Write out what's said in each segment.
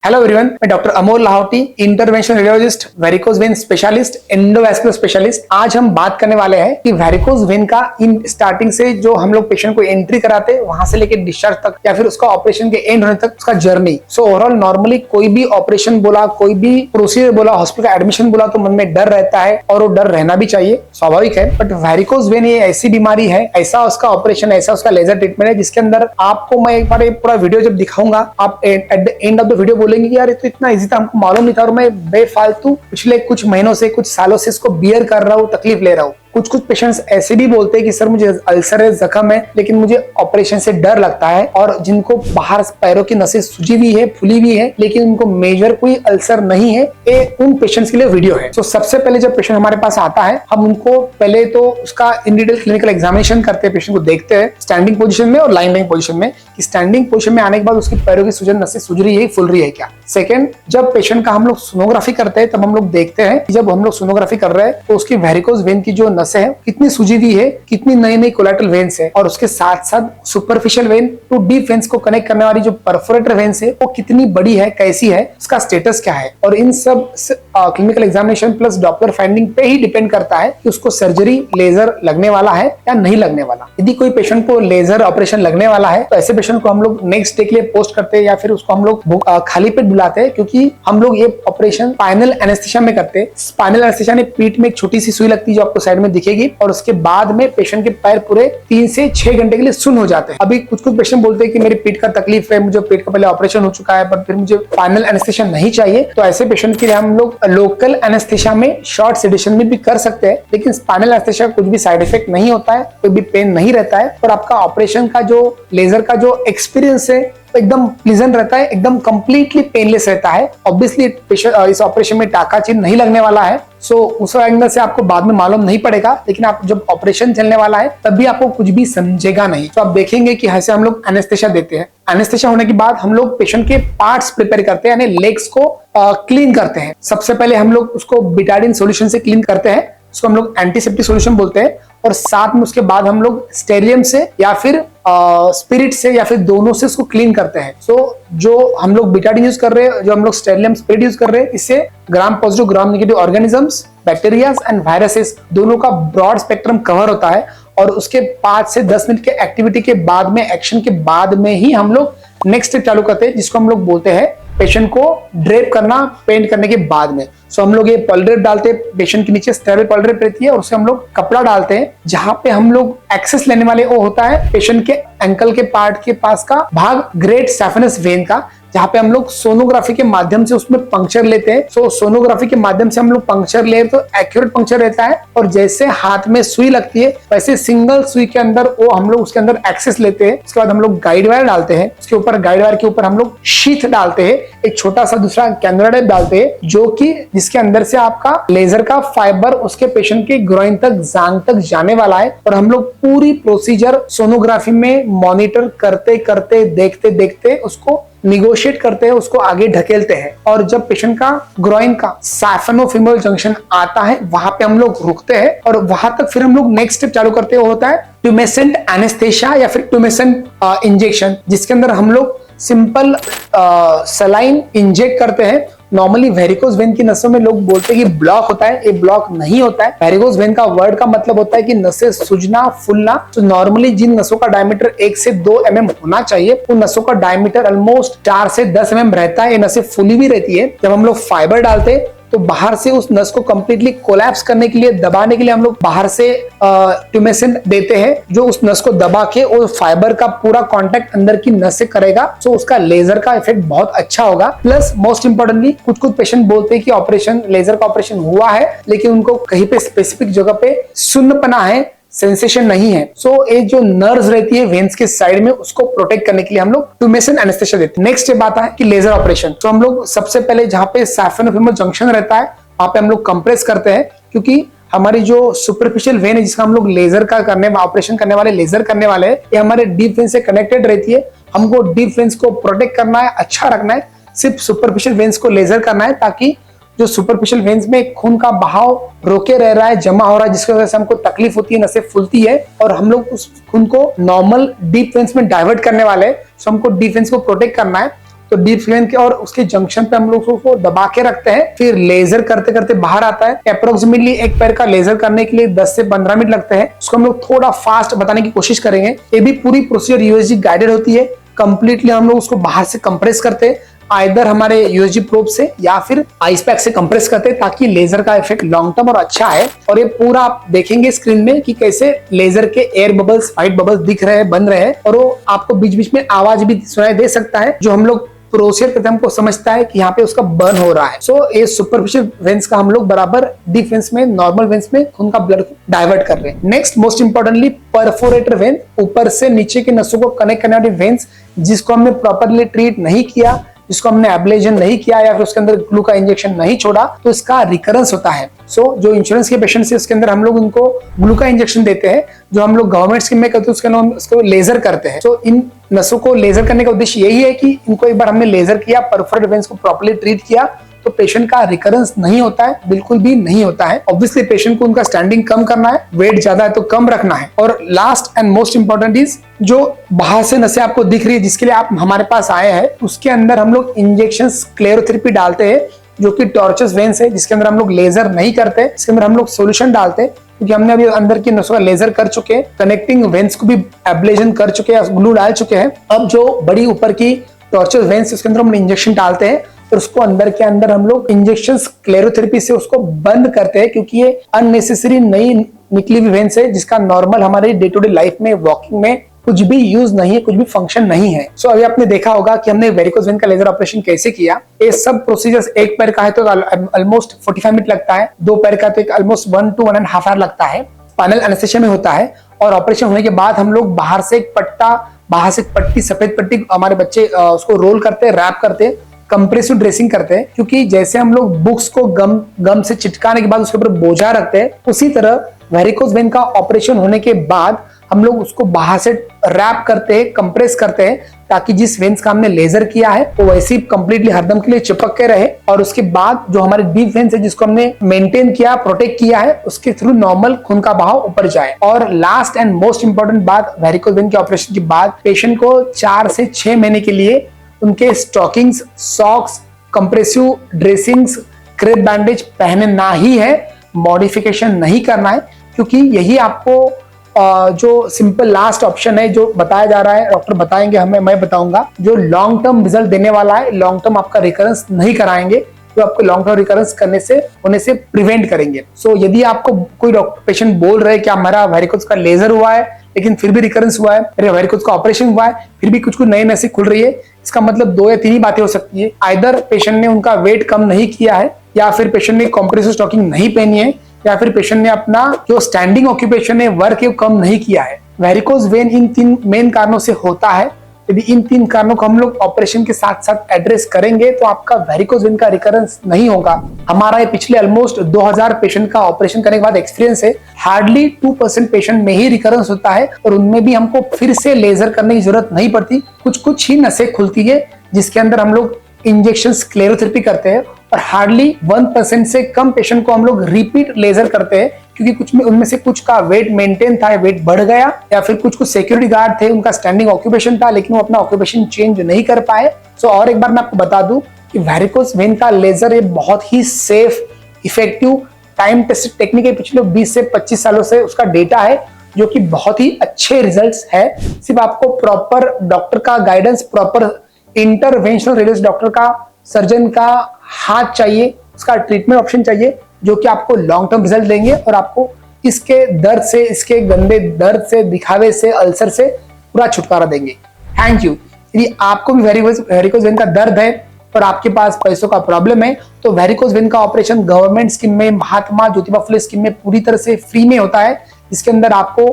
Hello everyone, मैं doctor Amol Lahoti, interventional radiologist, varicose vein specialist, endovascular specialist. आज हम बात करने वाले हैं कि वेरिकोज वेन का इन स्टार्टिंग से जो हम लोग पेशेंट को एंट्री कराते हैं वहां से लेकर डिस्चार्ज तक या फिर उसका ऑपरेशन के एंड होने तक उसका जर्नी। सो ओवरऑल नॉर्मली कोई भी ऑपरेशन बोला, कोई भी प्रोसीजर बोला, हॉस्पिटल का एडमिशन बोला तो मन में डर रहता है और वो डर रहना भी चाहिए, स्वाभाविक है। बट वेरिकोज वेन ये ऐसी बीमारी है, ऐसा उसका ऑपरेशन, ऐसा उसका लेजर ट्रीटमेंट है जिसके अंदर आपको मैं एक बार पूरा वीडियो जब दिखाऊंगा, आप at the end of the video बोलेंगे कि यार ये तो इतना इजी था, हमको मालूम नहीं था और मैं बेफालतू पिछले कुछ महीनों से, कुछ सालों से इसको बियर कर रहा हूँ, तकलीफ ले रहा हूँ। कुछ पेशेंट्स ऐसे भी बोलते हैं कि सर मुझे अल्सर है, जख्म है, लेकिन मुझे ऑपरेशन से डर लगता है। और जिनको बाहर पैरों की नसें सूजी हुई है, फुली हुई है, लेकिन उनको मेजर कोई अल्सर नहीं है, ये उन पेशेंट्स के लिए वीडियो है। तो सबसे पहले जब पेशेंट हमारे पास आता है, हम उनको पहले तो उसका इन डिटेल क्लिनिकल एग्जामिनेशन करते हैं, पेशेंट को देखते हैं स्टैंडिंग पोजीशन में और लाइंग पोजीशन में, कि स्टैंडिंग पोजीशन में आने के बाद उसकी पैरों की सूजन नसें सूज रही है, फुल रही है क्या। सेकंड, जब पेशेंट का हम लोग सोनोग्राफी करते हैं तब हम लोग देखते हैं कि जब हम लोग सोनोग्राफी कर रहे हैं तो उसकी वेरिकोज वेन की जो नसें हैं कितनी सूजी हुई है, कितनी नई नई कोलैटरल वेन्स है, और उसके साथ साथ superficial vein to deep veins को कनेक्ट करने वाली जो परफोरेटर वेन्स है वो कितनी बड़ी है, कैसी है, उसका स्टेटस क्या है। और इन सब clinical examination plus doctor finding पे ही डिपेंड करता है कि उसको सर्जरी लेजर लगने वाला है या नहीं लगने वाला। यदि कोई पेशेंट को लेजर ऑपरेशन लगने वाला है तो ऐसे पेशेंट को हम लोग नेक्स्ट डे के लिए पोस्ट करते हैं या फिर उसको हम लोग खाली पेट बुलाते हैं, क्योंकि हम लोग ये ऑपरेशन स्पाइनल एनेस्थीसिया में करते हैं। स्पाइनल एनेस्थीसिया में पीठ में एक छोटी सी सुई लगती है जो आपको साइड में दिखेगी, और उसके बाद में पेशेंट के पैर पूरे 3 से 6 घंटे के लिए सुन्न हो जाते हैं। अभी कुछ पेशेंट बोलते हैं कि मेरी पीठ का तकलीफ है, मुझे पेट का पहले ऑपरेशन हो चुका है पर फिर मुझे स्पाइनल एनेस्थीसिया नहीं चाहिए, तो ऐसे पेशेंट के लिए हम लोग लोकल एनेस्थीसिया में शॉर्ट सेडेशन में भी कर सकते हैं। लेकिन स्पाइनल एनेस्थीसिया कुछ भी साइड इफेक्ट नहीं होता है, कोई भी पेन नहीं रहता है, और आपका ऑपरेशन का जो लेजर का जो एक्सपीरियंस है एकदम प्लीजेंट रहता है, एकदम कंप्लीटली पेनलेस रहता है। ऑब्वियसली इस ऑपरेशन में टाका चिन्ह नहीं लगने वाला है, सो उस एंगल से आपको बाद में मालूम नहीं पड़ेगा, लेकिन आप जब ऑपरेशन चलने वाला है तब भी आपको कुछ भी समझेगा नहीं। तो आप देखेंगे कि ऐसे हम लोग एनेस्थीसिया देते हैं। एनेस्थीसिया होने के बाद हम लोग पेशेंट के पार्ट्स प्रिपेयर करते हैं, यानी लेग्स को क्लीन करते हैं। सबसे पहले हम लोग उसको बिटाडिन सॉल्यूशन से क्लीन करते हैं, उसको हम लोग एंटीसेप्टिक सॉल्यूशन बोलते हैं, और साथ में उसके बाद हम लोग स्टेरियम से या फिर स्पिरिट से या फिर दोनों से उसको क्लीन करते हैं। सो जो हम लोग बिटाडिन यूज कर रहे हैं, जो हम लोग स्टेरियम स्पिरिट यूज कर रहे हैं, इससे gram positive gram negative organisms, bacteria and viruses दोनों का ब्रॉड स्पेक्ट्रम कवर होता है। और उसके 5 से 10 मिनट के एक्टिविटी के बाद में, एक्शन के बाद में ही हम लोग नेक्स्ट स्टेप चालू करते हैं, जिसको हम लोग बोलते हैं पेशेंट को ड्रेप करना, पेंट करने के बाद में। सो हम लोग ये पॉलीड्रेप डालते हैं, पेशेंट के नीचे स्टेरल पॉलीड्रेप रहती है, और उससे हम लोग कपड़ा डालते हैं। जहां पे हम लोग एक्सेस लेने वाले वो होता है पेशेंट के एंकल के पार्ट के पास का भाग, ग्रेट सैफेनस वेन का, जहां पे हम लोग सोनोग्राफी के माध्यम से उसमें पंक्चर लेते हैं। सो सोनोग्राफी के माध्यम से हम लोग पंक्चर ले तो एक्यूरेट पंक्चर रहता है, और जैसे हाथ में सुई लगती है वैसे सिंगल सुई के अंदर वो हम लोग उसके अंदर एक्सेस लेते हैं। उसके बाद हम लोग गाइड वायर डालते हैं, उसके ऊपर गाइड वायर के ऊपर हम लोग शीथ डालते हैं, एक छोटा सा दूसरा कैमरा टाइप डालते हैं, जो कि जिसके अंदर से आपका लेजर का फाइबर उसके पेशेंट के ग्रोइन तक, जांग तक जाने वाला है। और हम लोग पूरी प्रोसीजर सोनोग्राफी में मॉनिटर करते करते, देखते देखते उसको निगोशिएट करते हैं, उसको आगे ढकेलते हैं। और जब पेशेंट का ग्रोइन का सैफेनो-फीमोरल जंक्शन आता है, वहां पे हम लोग रुकते हैं, और वहां तक फिर हम लोग नेक्स्ट स्टेप चालू करते हैं, वो होता है ट्यूमेसेंट एनेस्थेसिया या फिर ट्यूमेसेंट इंजेक्शन, जिसके अंदर हम लोग सिंपल सलाइन इंजेक्ट करते हैं। नॉर्मली वेरिकोज वेन की नसों में लोग बोलते हैं कि ब्लॉक होता है, ये ब्लॉक नहीं होता है। वेरिकोज वेन का वर्ड का मतलब होता है कि नसें सूजना, फूलना। तो नॉर्मली जिन नसों का डायमीटर 1 से 2 mm होना चाहिए, उन नसों का डायमीटर ऑलमोस्ट 4 से 10 mm रहता है। ये नसें फूली भी रहती है। जब हम लोग फाइबर डालते हैं तो बाहर से उस नस को कंप्लीटली कोलैप्स करने के लिए, दबाने के लिए हम लोग बाहर से ट्यूमेसेंट देते हैं, जो उस नस को दबा के और फाइबर का पूरा कांटेक्ट अंदर की नस से करेगा। सो उसका लेजर का इफेक्ट बहुत अच्छा होगा। प्लस मोस्ट इंपोर्टेंटली, कुछ पेशेंट बोलते हैं कि ऑपरेशन, लेजर का ऑपरेशन हुआ है, लेकिन उनको कहीं पे स्पेसिफिक जगह पे सुन्नपना है, सेंसेशन नहीं है। सो ये जो नर्व्स रहती है वेन्स के साइड में, उसको प्रोटेक्ट करने के लिए हम लोग ट्यूमेसेंट एनेस्थीसिया देते हैं। नेक्स्ट स्टेप आता है कि लेजर ऑपरेशन। तो हम लोग सबसे पहले जहां पे सैफेनो-फीमोरल जंक्शन रहता है वहां पे हम लोग कंप्रेस करते हैं, क्योंकि हमारी जो सुपरफिशियल वेन है जिसका हम लोग लेजर का ऑपरेशन करने वाले, लेजर करने वाले हैं, ये हमारे डीप वेन से कनेक्टेड रहती है। हमको डीप वेन्स को प्रोटेक्ट करना है, अच्छा रखना है, सिर्फ सुपरफिशियल वेन्स को लेजर करना है, ताकि जो सुपरफिशियल वेन्स में खून का बहाव रोके रह रहा है, जमा हो रहा है, जिसकी वजह से हमको तकलीफ होती है, नसें फूलती है, और हम लोग उस खून को नॉर्मल डीप वेन्स में डाइवर्ट करने वाले हैं। सो हमको डीप वेन्स को प्रोटेक्ट करना है। तो डीप वेन के और उसके जंक्शन पे हम लोग उसको दबा के रखते हैं, फिर लेजर करते करते बाहर आता है। अप्रोक्सीमेटली एक पैर का लेजर करने के लिए 10 से 15 मिनट लगते हैं। उसको हम लोग थोड़ा फास्ट बताने की कोशिश करेंगे। ये भी पूरी प्रोसीजर यूएसजी गाइडेड होती है। कंप्लीटली हम लोग उसको बाहर से कंप्रेस करते हैं, आइदर हमारे यूएसजी प्रोब से या फिर आइस पैक से कंप्रेस करते हैं, ताकि लेजर का इफेक्ट लॉन्ग टर्म और अच्छा है। और ये पूरा आप देखेंगे स्क्रीन में कि कैसे लेजर के एयर बबल्स, व्हाइट बबल्स दिख रहे हैं, बन रहे हैं, और वो आपको बीच बीच में आवाज भी सुनाई दे सकता है, जो हम लोग प्रोसीजर करते हमको समझता है कि यहाँ पे उसका बर्न हो रहा है। सो ये सुपरफिशियल वेन्स का हम लोग बराबर डीप वेन्स में, नॉर्मल वेन्स में खून का ब्लड डाइवर्ट कर रहे हैं। Next most importantly perforator when, ऊपर से नीचे की नसों को कनेक्ट करने वाली वेन्स, जिसको हमने प्रॉपरली ट्रीट नहीं किया, जिसको हमने एब्लेजन नहीं किया या फिर उसके अंदर ग्लू का इंजेक्शन नहीं छोड़ा, तो इसका रिकरेंस होता है। सो जो इंश्योरेंस के पेशेंट है उसके अंदर हम लोग उनको ग्लू का इंजेक्शन देते हैं, जो हम लोग गवर्नमेंट स्कीम में करते हैं, उसके नाम उसको लेजर करते हैं। सो इन नसों को लेजर करने का उद्देश्य यही है कि इनको एक बार हमने लेजर किया, परफोरेटेड वेन्स को प्रॉपर्ली ट्रीट किया, तो पेशेंट का रिकरेंस नहीं होता है, बिल्कुल भी नहीं होता है। ऑब्वियसली पेशेंट को उनका स्टैंडिंग कम करना है, वेट ज्यादा है तो कम रखना है। और last and most important is, जो बाहर से नसें आपको दिख रही है जिसके लिए आप हमारे पास आए हैं, उसके अंदर हम लोग इंजेक्शन स्क्लेरोथेरेपी डालते हैं, जो कि टॉर्चस वेन्स है, जिसके अंदर हम लोग लेजर नहीं करते, इसके अंदर हम लोग सोल्यूशन डालते हैं, क्योंकि हमने अभी अंदर की नसों का लेजर कर चुके हैं, कनेक्टिंग वेन्स को भी एब्लेजन कर चुके हैं, ग्लू डाल चुके हैं। अब जो बड़ी ऊपर की टॉर्चस वेन्स, उसके अंदर हम इंजेक्शन डालते हैं और उसको अंदर के अंदर हम लोग इंजेक्शन स्क्लेरोथेरेपी से उसको बंद करते हैं, क्योंकि ये अननेसेसरी नई निकली हुई वेन्स है, जिसका नॉर्मल हमारे डे टू डे लाइफ में, वॉकिंग में कुछ भी यूज नहीं है, कुछ भी फंक्शन नहीं है। सो अभी आपने देखा होगा कि हमने वेरिकोज वेन का लेजर ऑपरेशन कैसे किया। ये सब प्रोसीजर्स, एक पैर का है तो ऑलमोस्ट 45 मिनट लगता है, दो पैर का तो ऑलमोस्ट 1 to 1.5 आवर लगता है। फाइनल एनेस्थीसिया में होता है, और ऑपरेशन होने के बाद हम लोग बाहर से एक पट्टी, सफेद पट्टी, हमारे बच्चे उसको रोल करते हैं, रैप करते हैं, कंप्रेसिव ड्रेसिंग करते हैं, क्योंकि जैसे हम लोग बुक्स को गम से चिटकाने के बाद उसके ऊपर बोझा रखते हैं, उसी तरह वेरिकोज वेन का ऑपरेशन होने के बाद हम लोग उसको बाहर से रैप करते हैं, कंप्रेस करते हैं, ताकि जिस वेन्स का हमने लेजर किया है वो वैसे ही कंप्लीटली हरदम के लिए चिपक के रहे, और उसके बाद जो हमारे डीप वेन्स है जिसको हमने मेंटेन किया, प्रोटेक्ट किया है, उसके थ्रू नॉर्मल खून का बहाव ऊपर जाए। और लास्ट एंड मोस्ट इंपॉर्टेंट बात, वेरिकोज वेन के ऑपरेशन के बाद पेशेंट को 4 से 6 महीने के लिए उनके stockings, socks, compressive dressings, crepe bandage पहनना ही है, मॉडिफिकेशन नहीं करना है, क्योंकि यही आपको जो सिंपल लास्ट ऑप्शन है जो बताया जा रहा है, डॉक्टर बताएंगे हमें, मैं बताऊंगा, जो लॉन्ग टर्म रिजल्ट देने वाला है, लॉन्ग टर्म आपका रिकरेंस नहीं कराएंगे, तो आपको लॉन्ग टर्म रिकरेंस होने से प्रिवेंट करेंगे। सो यदि आपको कोई डॉक्टर पेशेंट बोल रहे हैं कि हमारा वेरिकोज का लेजर हुआ है लेकिन फिर भी रिकरेंस हुआ है, मेरे वेरिकोज का ऑपरेशन हुआ है फिर भी कुछ नए नसे खुल रही है, इसका मतलब 2 या 3 ही बातें हो सकती है। आइदर पेशेंट ने उनका वेट कम नहीं किया है, या फिर पेशेंट ने कॉम्प्रेसिव स्टॉकिंग नहीं पहनी है, या फिर पेशेंट ने अपना जो स्टैंडिंग ऑक्यूपेशन है, वर्क है, कम नहीं किया है। वेरिकोज वेन इन 3 मेन कारणों से होता है। यदि इन 3 कारणों को हम लोग ऑपरेशन के साथ साथ एड्रेस करेंगे तो आपका वेरिकोज वेन का रिकरेंस नहीं होगा। हमारा ये पिछले ऑलमोस्ट 2000 पेशेंट का ऑपरेशन करने के बाद एक्सपीरियंस है, हार्डली 2% पेशेंट में ही रिकरेंस होता है, और उनमें भी हमको फिर से लेजर करने की जरूरत नहीं पड़ती। कुछ ही नसें खुलती है जिसके अंदर हम लोग इंजेक्शन स्क्लेरोथेरेपी करते हैं, और हार्डली 1% से कम पेशेंट को हम लोग रिपीट लेजर करते हैं, क्योंकि कुछ में उनमें से कुछ का वेट मेंटेन था, वेट बढ़ गया, या फिर कुछ सिक्योरिटी गार्ड थे, उनका स्टैंडिंग ऑक्यूपेशन था लेकिन वो अपना ऑक्यूपेशन चेंज नहीं कर पाए। सो और एक बार मैं आपको बता दूं कि वेरिकोज वेन का लेजर ये बहुत ही safe, effective, time tested technique है। पिछले 20 से 25 सालों से उसका डेटा है, जो कि बहुत ही अच्छे रिजल्ट्स है। सिर्फ आपको प्रॉपर डॉक्टर का guidance, proper interventional radiologist doctor का, सर्जन का हाथ चाहिए, उसका ट्रीटमेंट ऑप्शन चाहिए, जो कि आपको लॉन्ग टर्म रिजल्ट देंगे और आपको इसके दर्द से, इसके गंदे दर्द से, दिखावे से, अल्सर से पूरा छुटकारा देंगे। Thank you. यदि आपको भी वेरिकोज वेन का दर्द है और आपके पास पैसों का प्रॉब्लम है, तो वेरिकोज वेन का ऑपरेशन गवर्नमेंट स्कीम में, महात्मा ज्योतिबा फुले स्कीम में पूरी तरह से फ्री में होता है। इसके अंदर आपको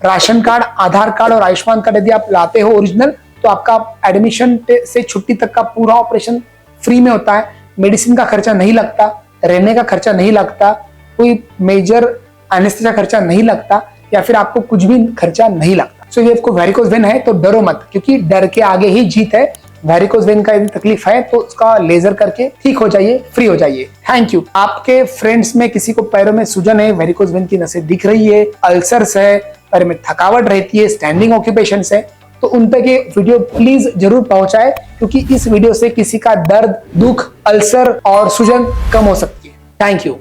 राशन कार्ड, आधार कार्ड और आयुष्मान कार्ड यदि आप लाते हो ओरिजिनल, तो आपका एडमिशन से छुट्टी तक का पूरा ऑपरेशन फ्री में होता है। मेडिसिन का खर्चा नहीं लगता, रहने का खर्चा नहीं लगता, कोई मेजर एनेस्थीसिया खर्चा नहीं लगता, या फिर आपको कुछ भी खर्चा नहीं लगता। सो ये आपको वेरिकोज वेन है तो डरो मत, क्योंकि डर के आगे ही जीत है। वेरिकोज वेन का यदि तकलीफ है तो उसका लेजर करके ठीक हो जाइए, फ्री हो जाइए। Thank you. आपके फ्रेंड्स में किसी को पैरों में सूजन है, वेरिकोज वेन की नसें दिख रही है, अल्सर्स है, पैर में थकावट रहती है, स्टैंडिंग ऑक्यूपेशन है, तो उन तक ये वीडियो प्लीज जरूर पहुंचाए, क्योंकि इस वीडियो से किसी का दर्द, दुख, अल्सर और सूजन कम हो सकती है। Thank you.